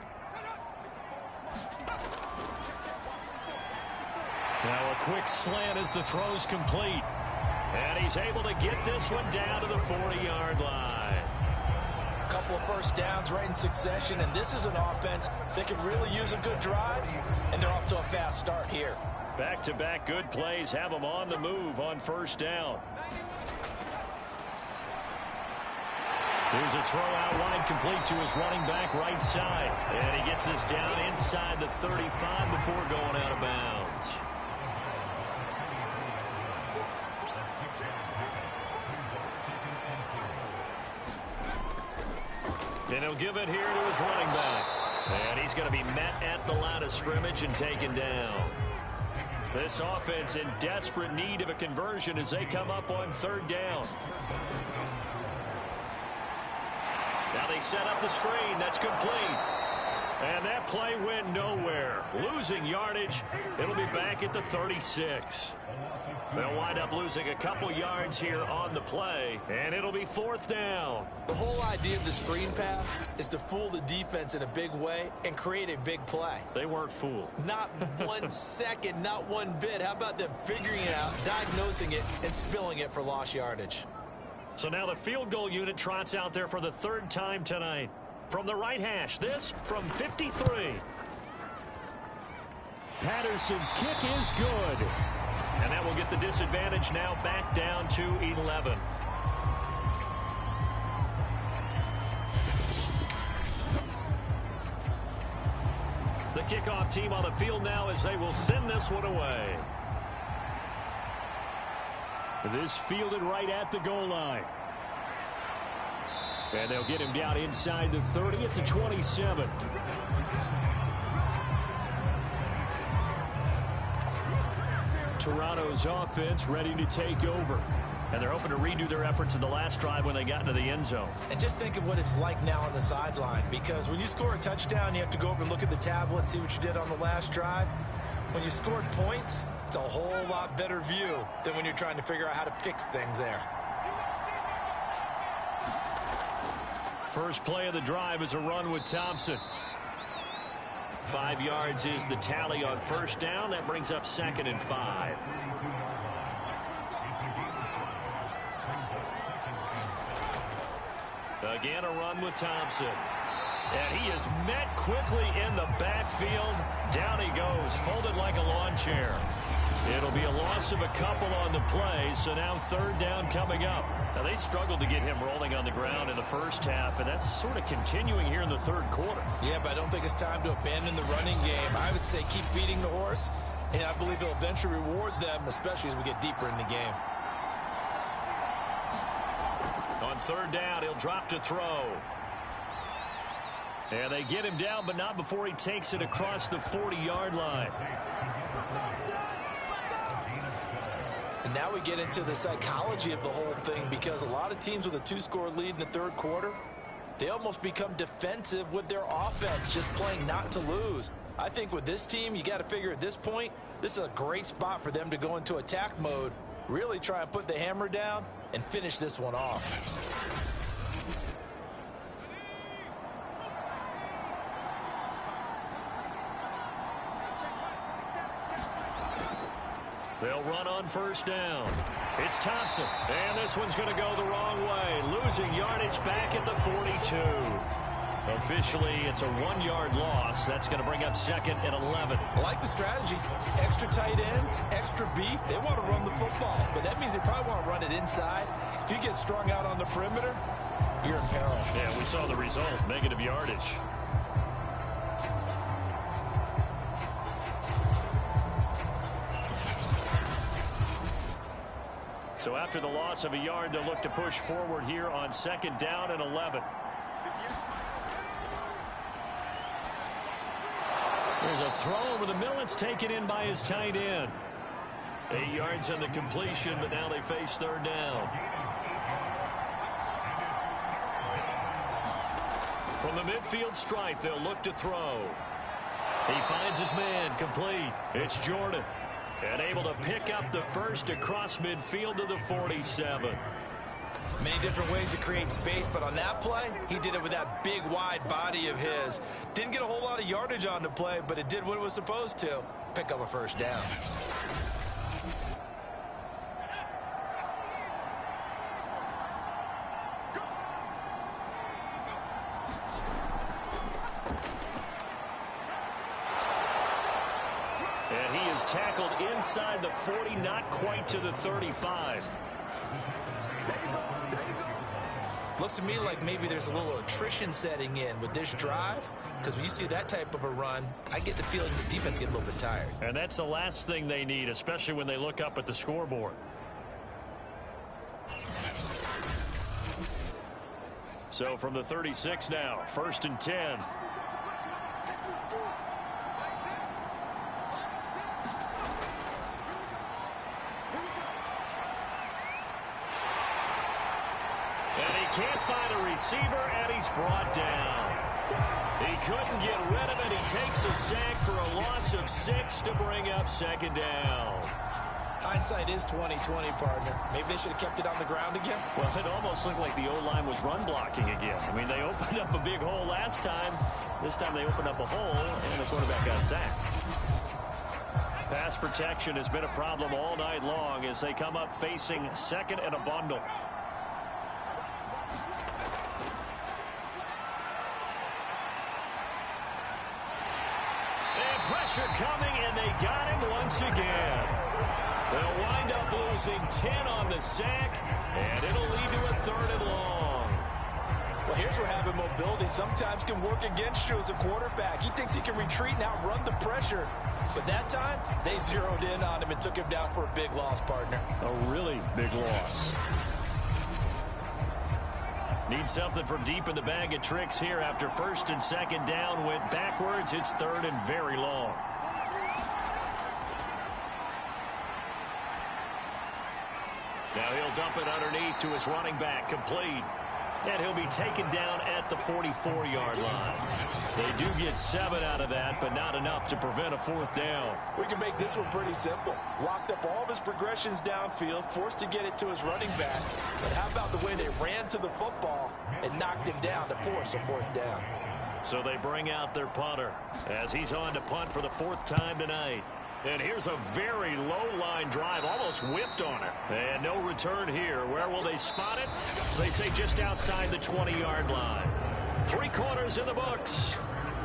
Now a quick slant as the throw's complete. And he's able to get this one down to the 40-yard line. A couple of first downs right in succession, and this is an offense that can really use a good drive, and they're off to a fast start here. Back-to-back good plays have him on the move on 1st down. Here's a throw out wide, complete to his running back right side. And he gets this down inside the 35 before going out of bounds. And he'll give it here to his running back. And he's going to be met at the line of scrimmage and taken down. This offense in desperate need of a conversion as they come up on 3rd down. Now they set up the screen. That's complete. And that play went nowhere. Losing yardage. It'll be back at the 36. They'll wind up losing a couple yards here on the play, and it'll be 4th down. The whole idea of the screen pass is to fool the defense in a big way and create a big play. They weren't fooled. Not 1 second, not one bit. How about them figuring it out, diagnosing it, and spilling it for lost yardage? So now the field goal unit trots out there for the 3rd time tonight. From the right hash, this from 53. Patterson's kick is good. And that will get the disadvantage now back down to 11. The kickoff team on the field now as they will send this one away. This fielded right at the goal line. And they'll get him down inside the 30 at the 27. Toronto's offense ready to take over. And they're hoping to redo their efforts in the last drive when they got into the end zone. And just think of what it's like now on the sideline, because when you score a touchdown, you have to go over and look at the tablet and see what you did on the last drive. When you scored points, it's a whole lot better view than when you're trying to figure out how to fix things there. First play of the drive is a run with Thompson. 5 yards is the tally on 1st down. That brings up 2nd and 5. Again, a run with Thompson. And he is met quickly in the backfield. Down he goes, folded like a lawn chair. It'll be a loss of a couple on the play, so now 3rd down coming up. Now, they struggled to get him rolling on the ground in the first half, and that's sort of continuing here in the 3rd quarter. Yeah, but I don't think it's time to abandon the running game. I would say keep feeding the horse, and I believe he'll eventually reward them, especially as we get deeper in the game. On 3rd down, he'll drop to throw. And they get him down, but not before he takes it across the 40-yard line. And now we get into the psychology of the whole thing, because a lot of teams with a 2-score lead in the 3rd quarter, they almost become defensive with their offense, just playing not to lose. I think with this team, you got to figure at this point, this is a great spot for them to go into attack mode, really try and put the hammer down and finish this one off. They'll run on 1st down. It's Thompson, and this one's going to go the wrong way, losing yardage back at the 42. Officially, it's a 1-yard loss. That's going to bring up 2nd and 11. I like the strategy. Extra tight ends, extra beef. They want to run the football, but that means they probably want to run it inside. If you get strung out on the perimeter, you're in peril. Yeah, we saw the result, negative yardage. So after the loss of a yard, they'll look to push forward here on 2nd down and 11. There's a throw over the middle. It's taken in by his tight end. 8 yards on the completion, but now they face 3rd down. From the midfield stripe, they'll look to throw. He finds his man, complete. It's Jordan. And able to pick up the first across midfield to the 47. Many different ways to create space, but on that play, he did it with that big, wide body of his. Didn't get a whole lot of yardage on the play, but it did what it was supposed to. Pick up a first down. And he is tackled inside the 40, not quite to the 35. Looks to me like maybe there's a little attrition setting in with this drive, because when you see that type of a run, I get the feeling the defense get a little bit tired. And that's the last thing they need, especially when they look up at the scoreboard. So from the 36 now, 1st and 10. Can't find a receiver, and he's brought down. He couldn't get rid of it. He takes a sack for a loss of 6 to bring up 2nd down. Hindsight is 20/20, partner. Maybe they should have kept it on the ground again. Well, it almost looked like the O-line was run blocking again. I mean, they opened up a big hole last time. This time they opened up a hole, and the quarterback got sacked. Pass protection has been a problem all night long as they come up facing 2nd and a bundle. Pressure coming, and they got him once again. They'll wind up losing 10 on the sack, and it'll lead to a 3rd and long. Well, here's where having mobility sometimes can work against you as a quarterback. He thinks he can retreat and outrun the pressure. But that time, they zeroed in on him and took him down for a big loss, partner. A really big loss. Need something from deep in the bag of tricks here after 1st and 2nd down. Went backwards. It's 3rd and very long. Now he'll dump it underneath to his running back. Complete. And he'll be taken down at the 44-yard line. They do get 7 out of that, but not enough to prevent a 4th down. We can make this one pretty simple. Locked up all of his progressions downfield, forced to get it to his running back. But how about the way they ran to the football and knocked him down to force a 4th down? So they bring out their punter as he's on to punt for the 4th time tonight. And here's a very low-line drive, almost whiffed on it. And no return here. Where will they spot it? They say just outside the 20-yard line. 3 quarters in the books.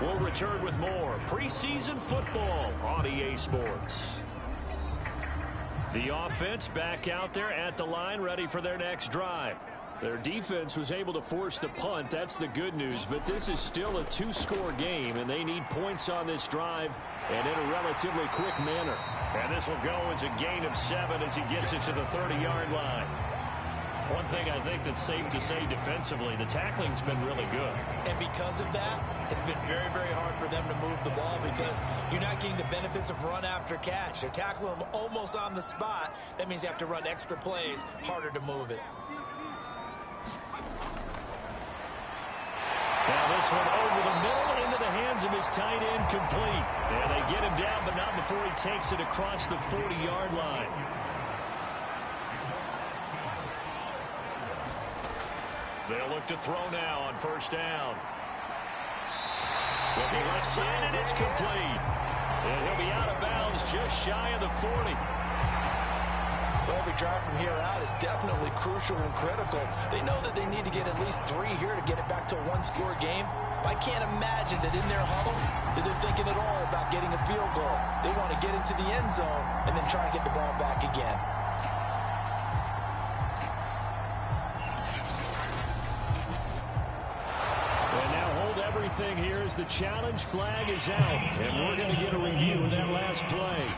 We'll return with more preseason football on EA Sports. The offense back out there at the line, ready for their next drive. Their defense was able to force the punt. That's the good news. But this is still a 2-score game, and they need points on this drive and in a relatively quick manner. And this will go as a gain of 7 as he gets it to the 30-yard line. One thing I think that's safe to say defensively, the tackling's been really good. And because of that, it's been very, very hard for them to move the ball because you're not getting the benefits of run after catch. They're tackling them almost on the spot. That means you have to run extra plays, harder to move it. Now this one over the middle into the hands of his tight end, complete. And they get him down, but not before he takes it across the 40-yard line. They'll look to throw now on 1st down. Looking left side, and it's complete. And he'll be out of bounds just shy of the 40. Well, every drive from here out is definitely crucial and critical. They know that they need to get at least 3 here to get it back to a one-score game. But I can't imagine that in their huddle that they're thinking at all about getting a field goal. They want to get into the end zone and then try to get the ball back again. And now hold everything here as the challenge flag is out. And we're going to get a review of that last play.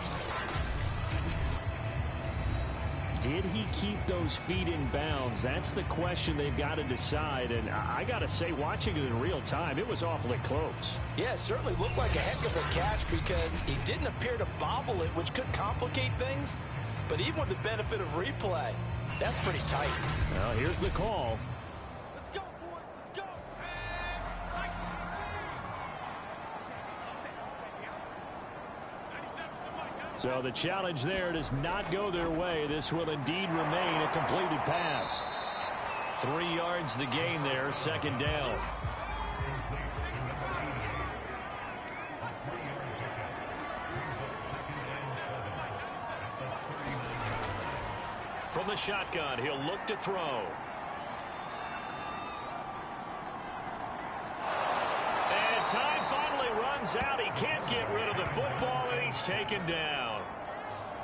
Did he keep those feet in bounds? That's the question they've got to decide. And I got to say, watching it in real time, it was awfully close. Yeah, it certainly looked like a heck of a catch because he didn't appear to bobble it, which could complicate things. But even with the benefit of replay, that's pretty tight. Now, here's the call. Let's go, boys. Let's go. So the challenge there does not go their way. This will indeed remain a completed pass. 3 yards the gain there, second down. From the shotgun, he'll look to throw. And time finally runs out. He can't get rid of the football, and he's taken down.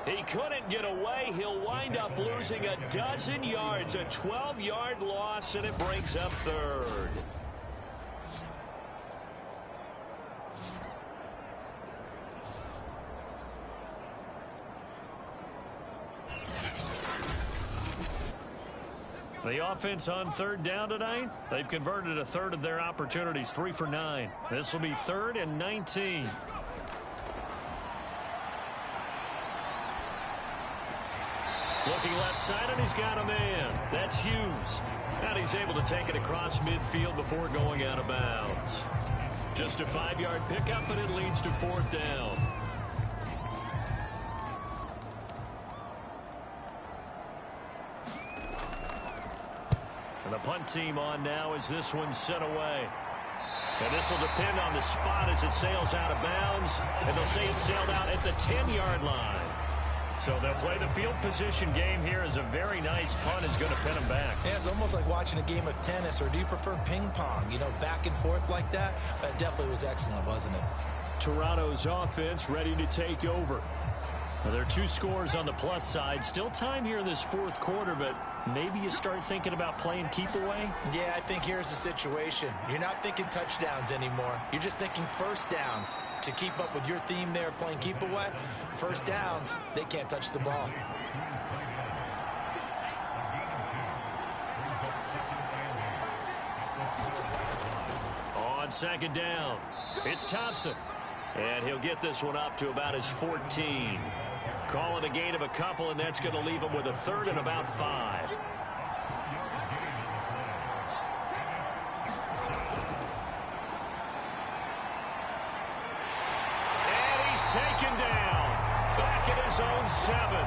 He couldn't get away. He'll wind up losing a dozen yards, a 12-yard loss, and it brings up third. The offense on third down tonight, they've converted a third of their opportunities, 3 for 9. This will be 3rd and 19. Looking left side, and he's got a man. That's Hughes. And he's able to take it across midfield before going out of bounds. Just a 5-yard pickup, and it leads to 4th down. And the punt team on now as this one's sent away. And this will depend on the spot as it sails out of bounds. And they'll say it sailed out at the 10-yard line. So they'll play the field position game here as a very nice punt is going to pin them back. Yeah, it's almost like watching a game of tennis, or do you prefer ping pong? You know, back and forth like that? That definitely was excellent, wasn't it? Toronto's offense ready to take over. Now, there are 2 scores on the plus side. Still time here in this 4th quarter, but maybe you start thinking about playing keep away? Yeah, I think here's the situation. You're not thinking touchdowns anymore. You're just thinking first downs. To keep up with your theme there, playing keep away, first downs, they can't touch the ball. On second down, it's Thompson. And he'll get this one up to about his 14. Call it a gain of a couple, and that's going to leave him with a 3rd and about 5. And he's taken down. Back at his own 7.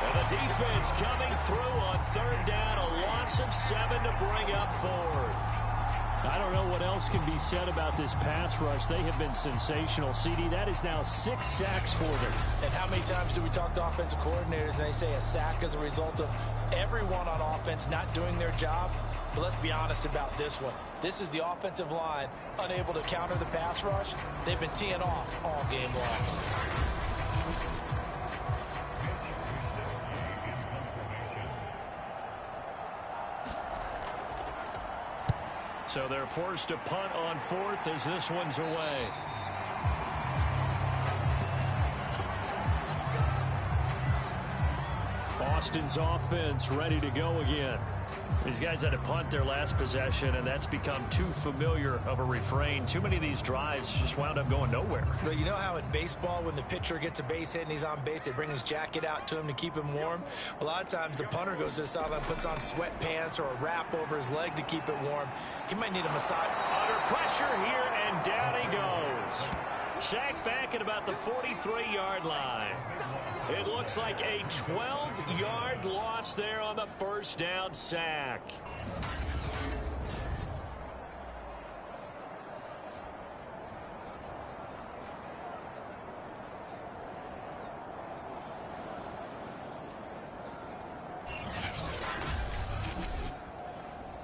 And the defense coming through on 3rd down. A loss of 7 to bring up 4th. I don't know what else can be said about this pass rush. They have been sensational. CD, that is now 6 sacks for them. And how many times do we talk to offensive coordinators and they say a sack as a result of everyone on offense not doing their job? But let's be honest about this one. This is the offensive line unable to counter the pass rush. They've been teeing off all game long. So they're forced to punt on 4th as this one's away. Austin's offense ready to go again. These guys had to punt their last possession, and that's become too familiar of a refrain. Too many of these drives just wound up going nowhere. But you know how in baseball, when the pitcher gets a base hit and he's on base, they bring his jacket out to him to keep him warm? A lot of times the punter goes to the sideline, puts on sweatpants or a wrap over his leg to keep it warm. He might need a massage. Under pressure here, and down he goes. Sacked back at about the 43-yard line. It looks like a 12-yard loss there on the first down sack.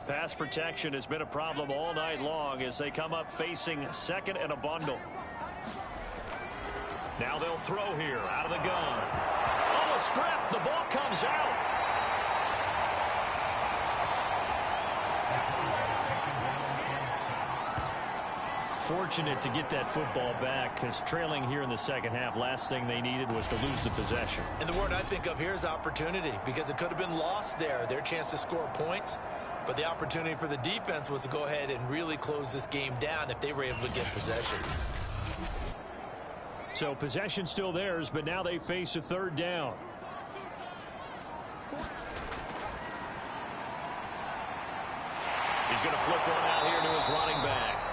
Pass protection has been a problem all night long as they come up facing second and a bundle. Now they'll throw here out of the gun. Oh, a strip. The ball comes out. Fortunate to get that football back because trailing here in the second half, last thing they needed was to lose the possession. And the word I think of here is opportunity, because it could have been lost there, their chance to score points. But the opportunity for the defense was to go ahead and really close this game down if they were able to get possession. So possession still theirs, but now they face a third down. He's going to flip one out here to his running back.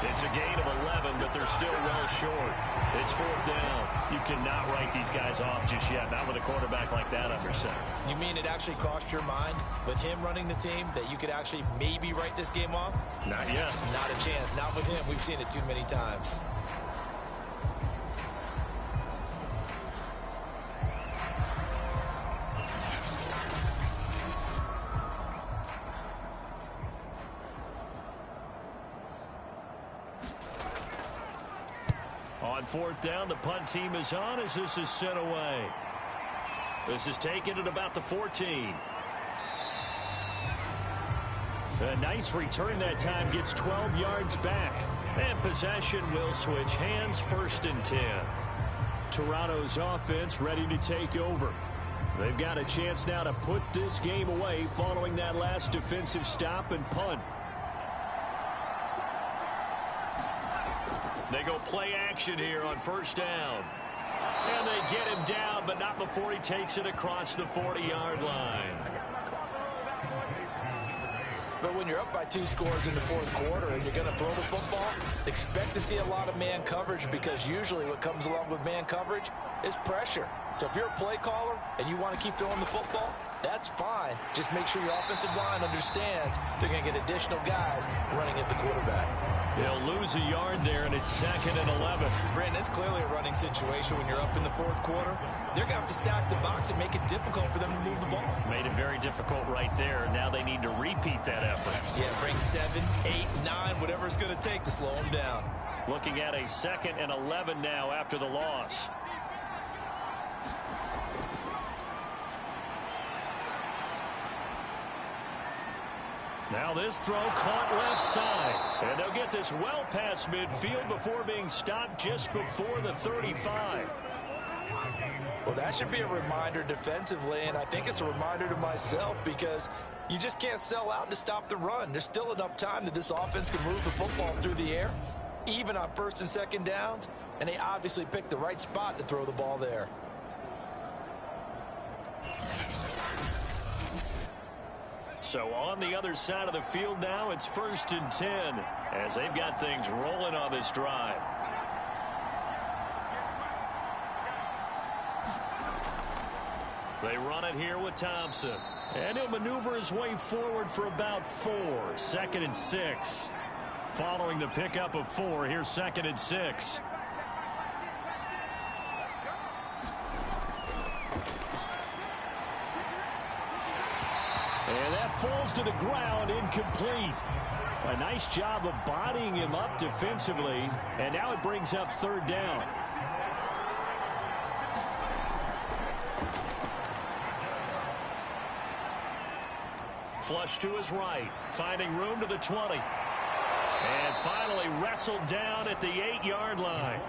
It's a gain of 11, but they're still well short. It's fourth down. You cannot write these guys off just yet, not with a quarterback like that under center. You mean it actually crossed your mind with him running the team that you could actually maybe write this game off? Not yet. Not a chance. Not with him. We've seen it too many times. On fourth down, the punt team is on as this is sent away. This is taken at about the 14. A nice return that time, gets 12 yards back. And possession will switch hands, first and 10. Toronto's offense ready to take over. They've got a chance now to put this game away following that last defensive stop and punt. They go play action here on first down. And they get him down, but not before he takes it across the 40-yard line. But when you're up by 2 scores in the fourth quarter and you're going to throw the football, expect to see a lot of man coverage, because usually what comes along with man coverage is pressure. So if you're a play caller and you want to keep throwing the football, that's fine. Just make sure your offensive line understands they're going to get additional guys running at the quarterback. They'll lose a yard there, and it's second and 11. Brandon, it's clearly a running situation when you're up in the fourth quarter. They're going to have to stack the box and make it difficult for them to move the ball. Made it very difficult right there. Now they need to repeat that effort. Yeah, bring 7, 8, 9, whatever it's going to take to slow them down. Looking at a second and 11 now after the loss. Now this throw caught left side. And they'll get this well past midfield before being stopped just before the 35. Well, that should be a reminder defensively, and I think it's a reminder to myself, because you just can't sell out to stop the run. There's still enough time that this offense can move the football through the air, even on first and second downs, and they obviously picked the right spot to throw the ball there. So on the other side of the field now, it's first and 10 as they've got things rolling on this drive. They run it here with Thompson. And he'll maneuver his way forward for about 4. Second and 6. Following the pickup of 4, here's second and 6. And that falls to the ground, incomplete. A nice job of bodying him up defensively. And now it brings up third down. Flush to his right, finding room to the 20. And finally wrestled down at the 8-yard line.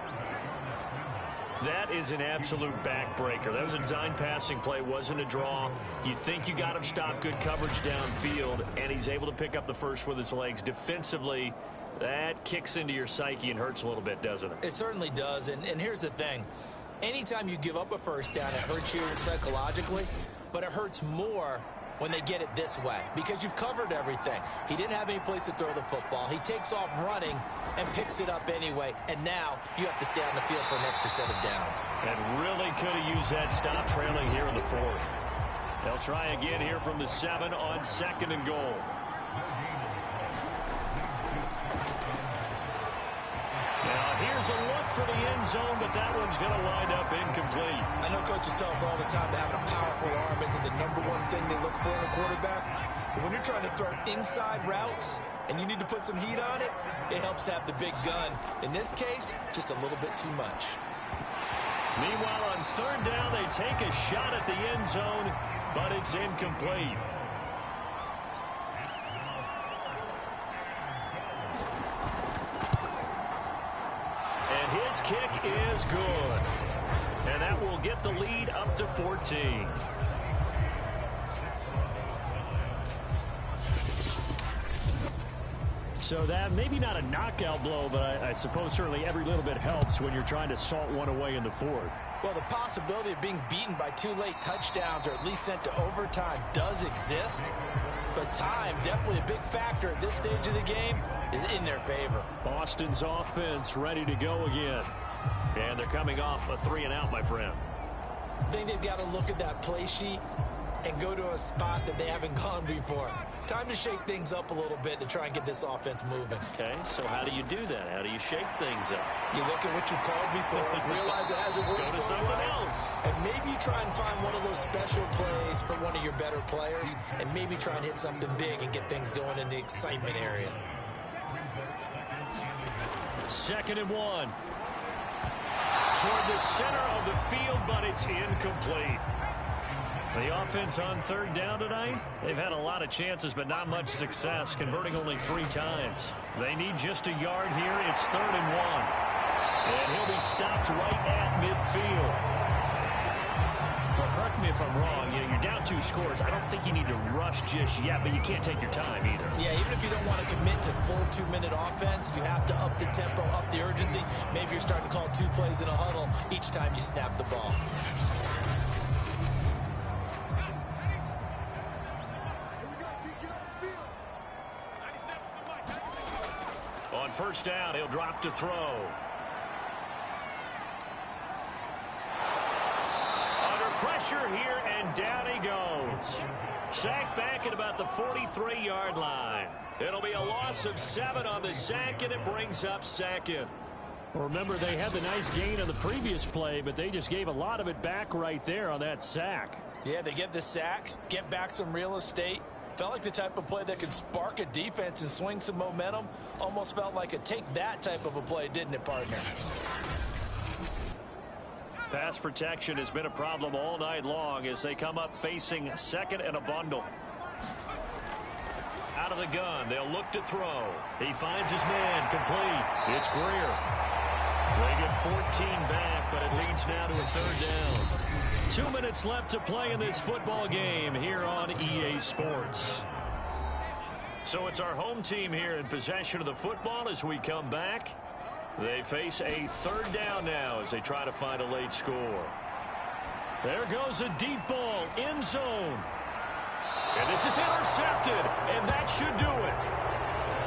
That is an absolute backbreaker. That was a design passing play, wasn't a draw. You think you got him stopped, good coverage downfield, and he's able to pick up the first with his legs. Defensively, that kicks into your psyche and hurts a little bit, doesn't it? It certainly does, and here's the thing. Anytime you give up a first down, it hurts you psychologically, but it hurts more when they get it this way, because you've covered everything. He didn't have any place to throw the football. He takes off running and picks it up anyway, and now you have to stay on the field for an extra set of downs. And really could have used that stop trailing here in the fourth. They'll try again here from the 7 on second and goal. Now here's a look for the end zone, but that one's going to wind up incomplete. I know coaches tell us all the time that having a powerful arm isn't the #1 thing they look for in a quarterback, When you're trying to throw inside routes and you need to put some heat on it, it helps have the big gun. In this case, just a little bit too much. Meanwhile, on third down, they take a shot at the end zone, but it's incomplete. And his kick is good. And that will get the lead up to 14. So that maybe not a knockout blow, but I suppose certainly every little bit helps when you're trying to salt one away in the fourth. Well, the possibility of being beaten by 2 late touchdowns or at least sent to overtime does exist. But time, definitely a big factor at this stage of the game, is in their favor. Boston's offense ready to go again. And they're coming off a 3-and-out, my friend. I think they've got to look at that play sheet and go to a spot that they haven't gone before. Time to shake things up a little bit to try and get this offense moving. Okay, so how do you do that? How do you shake things up? You look at what you've called before, realize it hasn't worked Go to so something well, else. and maybe you try and find one of those special plays for one of your better players, and maybe try and hit something big and get things going in the excitement area. 2nd and 1. Toward the center of the field, but it's incomplete. The offense on third down tonight, they've had a lot of chances, but not much success, converting only 3 times. They need just a yard here. It's 3rd and 1. And he'll be stopped right at midfield. Well, correct me if I'm wrong. You're down 2 scores. I don't think you need to rush just yet, but you can't take your time either. Yeah, even if you don't want to commit to full 2-minute offense, you have to up the tempo, up the urgency. Maybe you're starting to call 2 plays in a huddle each time you snap the ball. On first down, he'll drop to throw. Under pressure here, and down he goes. Sacked back at about the 43-yard line. It'll be a loss of 7 on the sack, and it brings up 2nd. Well, remember, they had the nice gain on the previous play, but they just gave a lot of it back right there on that sack. Yeah, they get the sack, get back some real estate. Felt like the type of play that could spark a defense and swing some momentum. Almost felt like a take-that type of a play, didn't it, partner? Pass protection has been a problem all night long as they come up facing 2nd and a bundle. Out of the gun, they'll look to throw. He finds his man, complete. It's Greer. They get 14 back, but it leads now to a 3rd down. 2 minutes left to play in this football game here on EA Sports. So it's our home team here in possession of the football as we come back. They face a 3rd down now as they try to find a late score. There goes a deep ball, end zone. And this is intercepted, and that should do it.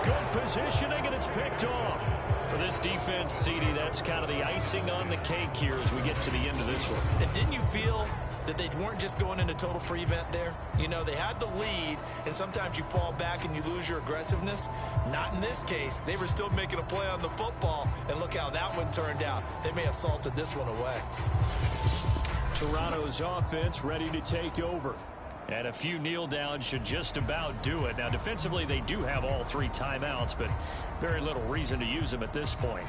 Good positioning, and it's picked off. For this defense, CD, that's kind of the icing on the cake here as we get to the end of this one. And didn't you feel that they weren't just going into total prevent there? You know, they had the lead, and sometimes you fall back and you lose your aggressiveness. Not in this case. They were still making a play on the football, and look how that one turned out. They may have salted this one away. Toronto's offense ready to take over. And a few kneel downs should just about do it. Now, defensively, they do have all 3 timeouts, but very little reason to use them at this point.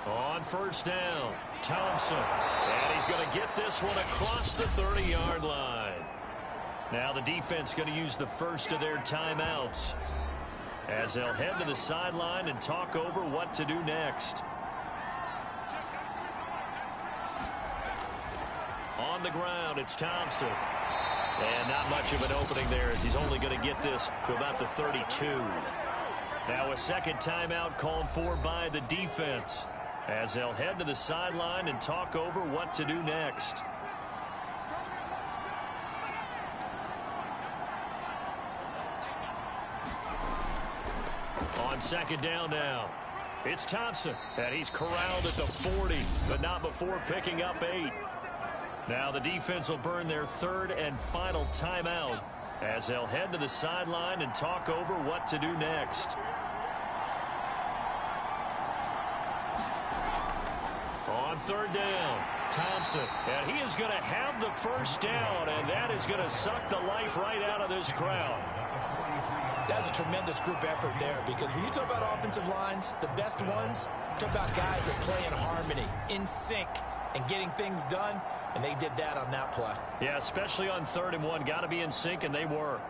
On first down, Thompson. And he's going to get this one across the 30-yard line. Now the defense going to use the first of their timeouts as they'll head to the sideline and talk over what to do next. On the ground, it's Thompson. And not much of an opening there as he's only going to get this to about the 32. Now a second timeout called for by the defense as they'll head to the sideline and talk over what to do next. On second down now, it's Thompson. And he's corralled at the 40, but not before picking up 8. Now the defense will burn their 3rd and final timeout as they'll head to the sideline and talk over what to do next. On On third down, Thompson. And he is going to have the first down, and that is going to suck the life right out of this crowd. That's a tremendous group effort there, because when you talk about offensive lines, the best ones, talk about guys that play in harmony, in sync, and getting things done, and they did that on that play. Yeah, especially on 3rd and 1. Got to be in sync, and they were.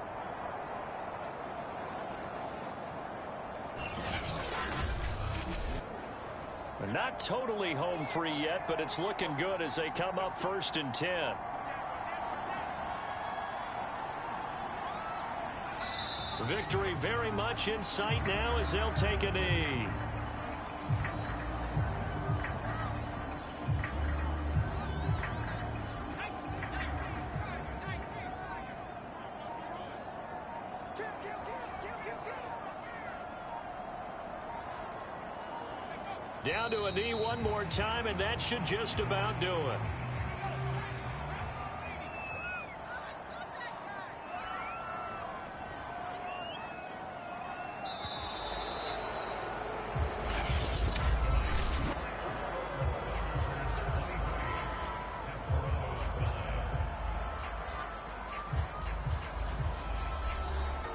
They're not totally home free yet, but it's looking good as they come up 1st and 10. Victory very much in sight now as they'll take a knee. Down to a knee one more time, and that should just about do it.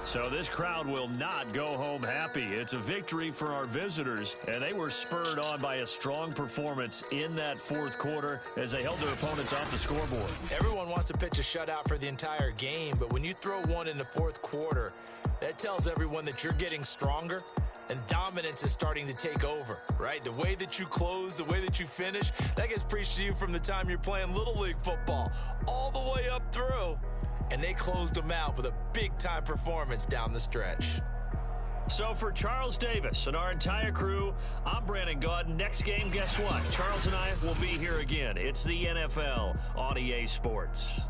So this crowd will not go home happy. It's a victory for our visitors, and they were spurred on by a strong performance in that 4th quarter as they held their opponents off the scoreboard. Everyone wants to pitch a shutout for the entire game, but when you throw one in the 4th quarter, that tells everyone that you're getting stronger and dominance is starting to take over, right? The way that you close, the way that you finish, that gets preached to you from the time you're playing Little League football all the way up through. And they closed them out with a big-time performance down the stretch. So for Charles Davis and our entire crew, I'm Brandon Gaudin. Next game, guess what? Charles and I will be here again. It's the NFL on EA Sports.